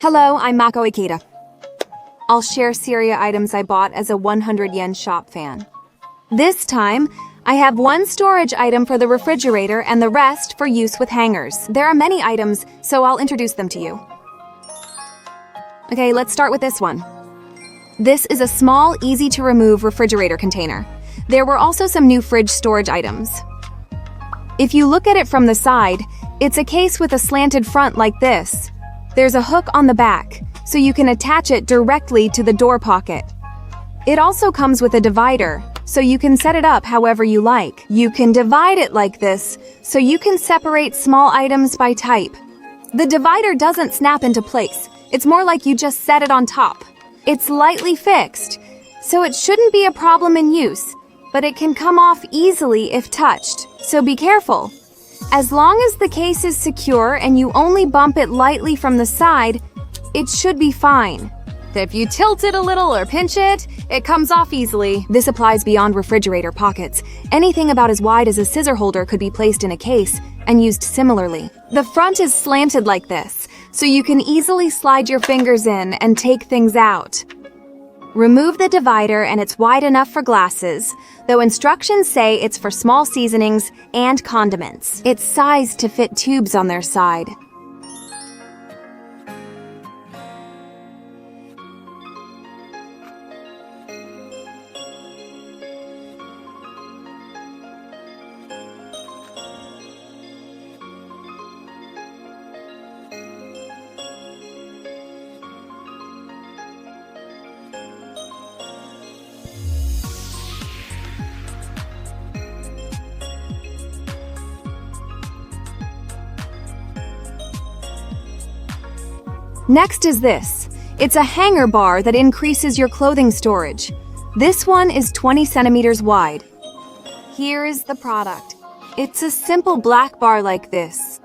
Hello, I'm Mako Ikeda. I'll share Seria items I bought as a 100 yen shop fan. This time, I have one storage item for the refrigerator and the rest for use with hangers. There are many items, so I'll introduce them to you. Okay, let's start with this one. This is a small, easy-to-remove refrigerator container. There were also some new fridge storage items. If you look at it from the side, it's a case with a slanted front like this. There's a hook on the back, so you can attach it directly to the door pocket. It also comes with a divider, so you can set it up however you like. You can divide it like this, so you can separate small items by type. The divider doesn't snap into place. It's more like you just set it on top. It's lightly fixed, so it shouldn't be a problem in use, but it can come off easily if touched, so be careful. As long as the case is secure and you only bump it lightly from the side, it should be fine. If you tilt it a little or pinch it, it comes off easily. This applies beyond refrigerator pockets. Anything about as wide as a scissor holder could be placed in a case and used similarly. The front is slanted like this, so you can easily slide your fingers in and take things out. Remove the divider and it's wide enough for glasses, though instructions say it's for small seasonings and condiments. It's sized to fit tubes on their side. Next is this. It's a hanger bar that increases your clothing storage. This one is 20 centimeters wide. Here is the product. It's a simple black bar like this.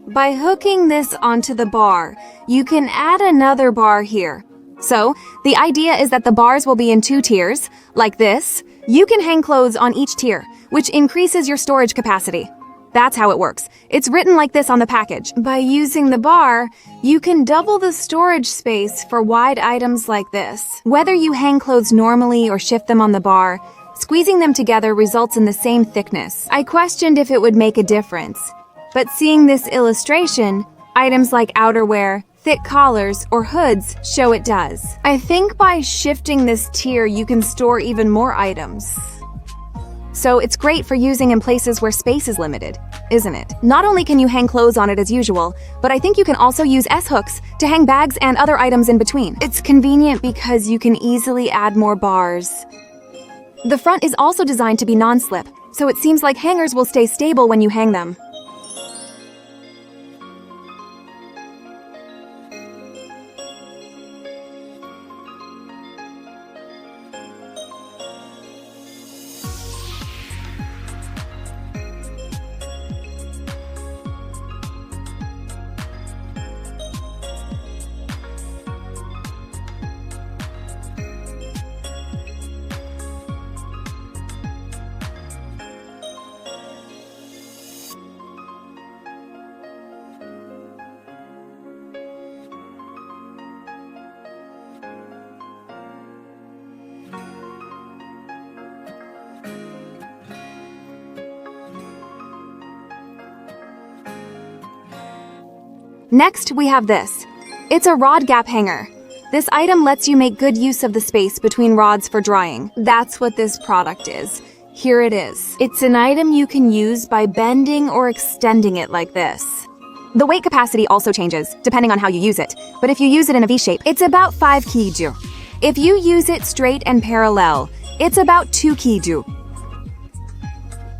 By hooking this onto the bar, you can add another bar here. So, the idea is that the bars will be in two tiers, like this. You can hang clothes on each tier, which increases your storage capacity. That's how it works. It's written like this on the package. By using the bar, you can double the storage space for wide items like this. Whether you hang clothes normally or shift them on the bar, squeezing them together results in the same thickness. I questioned if it would make a difference, but seeing this illustration, items like outerwear, thick collars, or hoods show it does. I think by shifting this tier, you can store even more items. So it's great for using in places where space is limited, isn't it? Not only can you hang clothes on it as usual, but I think you can also use S-hooks to hang bags and other items in between. It's convenient because you can easily add more bars. The front is also designed to be non-slip, so it seems like hangers will stay stable when you hang them. Next, we have this. It's a rod gap hanger. This item lets you make good use of the space between rods for drying. That's what this product is. Here it is. It's an item you can use by bending or extending it like this. The weight capacity also changes, depending on how you use it. But if you use it in a V shape, it's about 5 kg. If you use it straight and parallel, it's about 2 kg.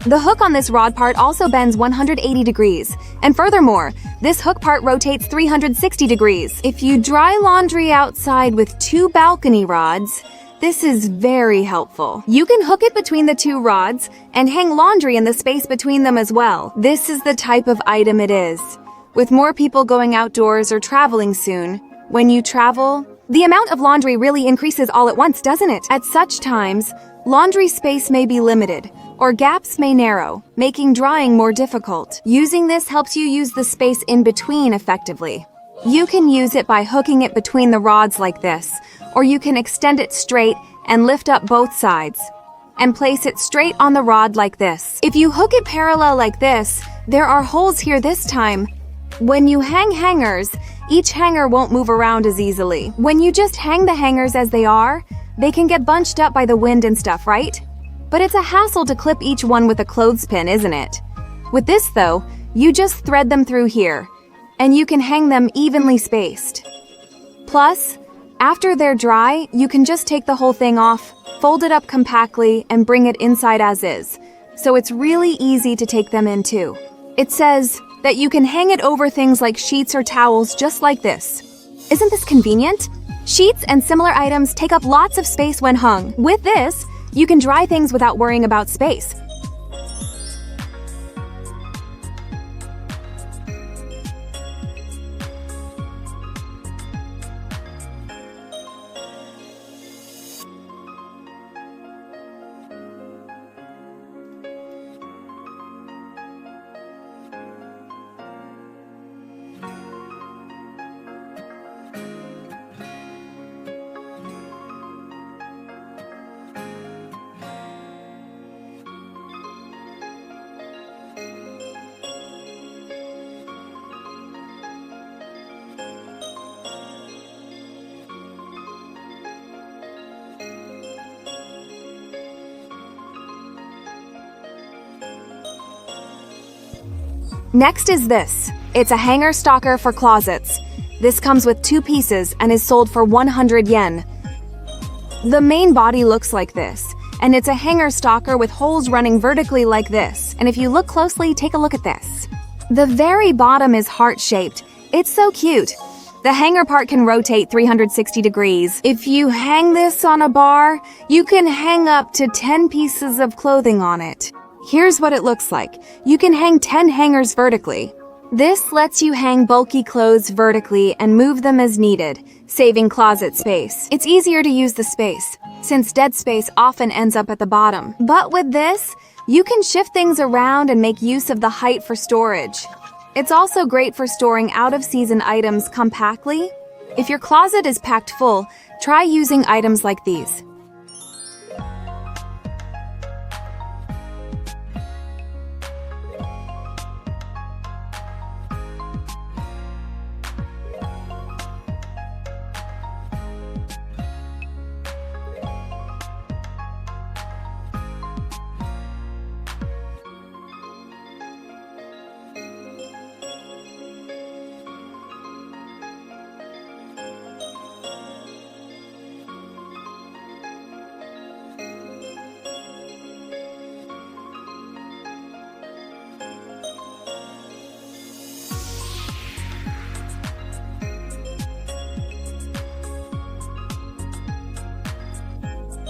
The hook on this rod part also bends 180 degrees, and furthermore, this hook part rotates 360 degrees. If you dry laundry outside with 2 balcony rods, this is very helpful. You can hook it between the 2 rods and hang laundry in the space between them as well. This is the type of item it is. With more people going outdoors or traveling soon, when you travel, the amount of laundry really increases all at once, doesn't it? At such times, laundry space may be limited, or gaps may narrow, making drying more difficult. Using this helps you use the space in between effectively. You can use it by hooking it between the rods like this, or you can extend it straight and lift up both sides, and place it straight on the rod like this. If you hook it parallel like this, there are holes here this time. When you hang hangers, each hanger won't move around as easily. When you just hang the hangers as they are, they can get bunched up by the wind and stuff, right? But it's a hassle to clip each one with a clothespin, isn't it? With this though, you just thread them through here, and you can hang them evenly spaced. Plus, after they're dry, you can just take the whole thing off, fold it up compactly, and bring it inside as is. So it's really easy to take them in too. It says that you can hang it over things like sheets or towels just like this. Isn't this convenient? Sheets and similar items take up lots of space when hung. With this, you can dry things without worrying about space. Next is this. It's a hanger stalker for closets. This comes with 2 pieces and is sold for 100 yen. The main body looks like this, and it's a hanger stalker with holes running vertically like this. And if you look closely, take a look at this. The very bottom is heart-shaped. It's so cute. The hanger part can rotate 360 degrees. If you hang this on a bar, you can hang up to 10 pieces of clothing on it. Here's what it looks like. You can hang 10 hangers vertically. This lets you hang bulky clothes vertically and move them as needed, saving closet space. It's easier to use the space, since dead space often ends up at the bottom. But with this, you can shift things around and make use of the height for storage. It's also great for storing out-of-season items compactly. If your closet is packed full, try using items like these.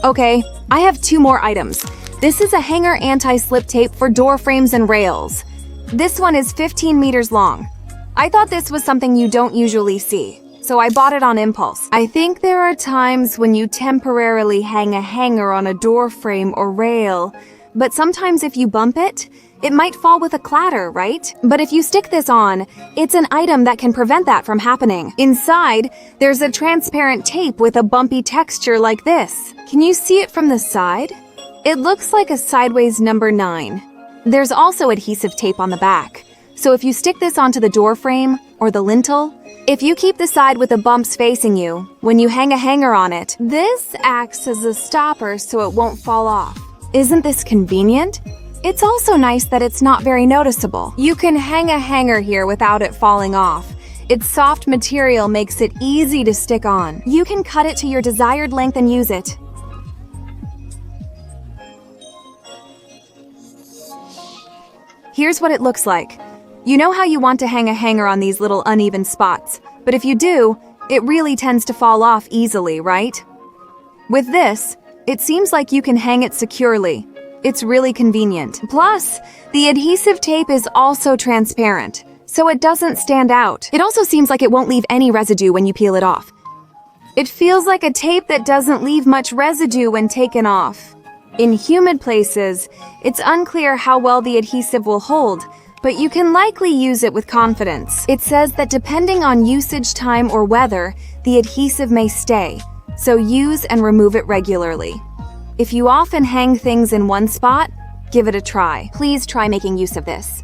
Okay, I have 2 more items. This is a hanger anti-slip tape for door frames and rails. This one is 15 meters long. I thought this was something you don't usually see, so I bought it on impulse. I think there are times when you temporarily hang a hanger on a door frame or rail, but sometimes if you bump it, it might fall with a clatter, right? But if you stick this on, it's an item that can prevent that from happening. Inside, there's a transparent tape with a bumpy texture like this. Can you see it from the side? It looks like a sideways number 9. There's also adhesive tape on the back. So if you stick this onto the door frame or the lintel, if you keep the side with the bumps facing you, when you hang a hanger on it, this acts as a stopper so it won't fall off. Isn't this convenient? It's also nice that it's not very noticeable. You can hang a hanger here without it falling off. Its soft material makes it easy to stick on. You can cut it to your desired length and use it. Here's what it looks like. You know how you want to hang a hanger on these little uneven spots, but if you do, it really tends to fall off easily, right? With this, it seems like you can hang it securely. It's really convenient. Plus, the adhesive tape is also transparent, so it doesn't stand out. It also seems like it won't leave any residue when you peel it off. It feels like a tape that doesn't leave much residue when taken off. In humid places, it's unclear how well the adhesive will hold, but you can likely use it with confidence. It says that depending on usage time or weather, the adhesive may stay, so use and remove it regularly. If you often hang things in one spot, give it a try. Please try making use of this.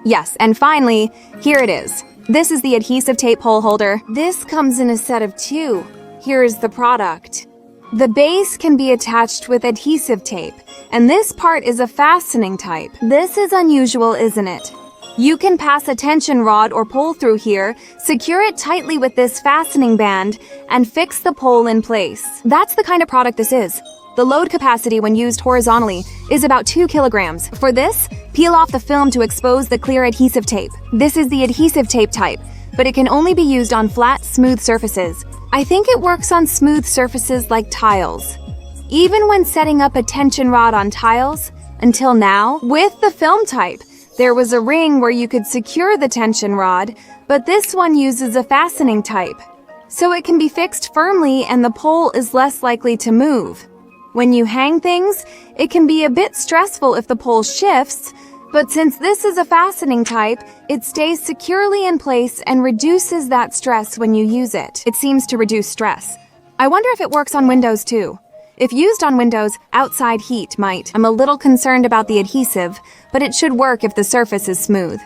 Yes, and finally, here it is. This is the adhesive tape hole holder. This comes in a set of 2. Here is the product. The base can be attached with adhesive tape, and this part is a fastening type. This is unusual, isn't it? You can pass a tension rod or pole through here, secure it tightly with this fastening band, and fix the pole in place. That's the kind of product this is. The load capacity when used horizontally is about 2 kilograms. For this, peel off the film to expose the clear adhesive tape. This is the adhesive tape type, but it can only be used on flat, smooth surfaces. I think it works on smooth surfaces like tiles. Even when setting up a tension rod on tiles, until now, with the film type, there was a ring where you could secure the tension rod, but this one uses a fastening type. So it can be fixed firmly and the pole is less likely to move. When you hang things, it can be a bit stressful if the pole shifts, but since this is a fastening type, it stays securely in place and reduces that stress when you use it. It seems to reduce stress. I wonder if it works on windows too. If used on windows, outside heat might. I'm a little concerned about the adhesive, but it should work if the surface is smooth.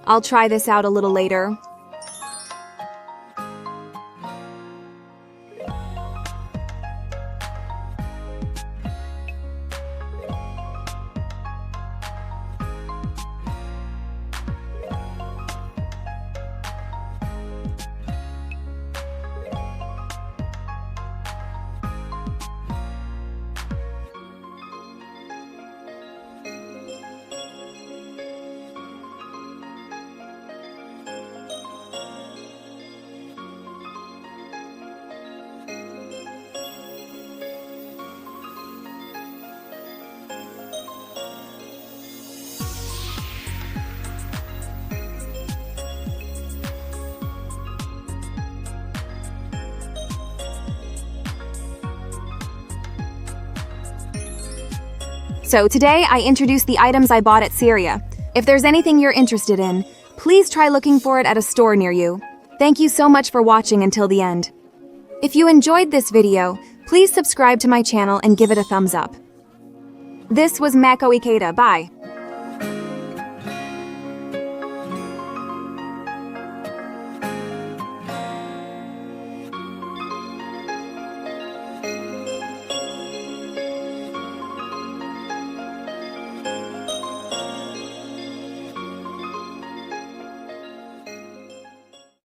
I'll try this out a little later. So today I introduced the items I bought at Seria. If there's anything you're interested in, please try looking for it at a store near you. Thank you so much for watching until the end. If you enjoyed this video, please subscribe to my channel and give it a thumbs up. This was Mako Ikeda. Bye.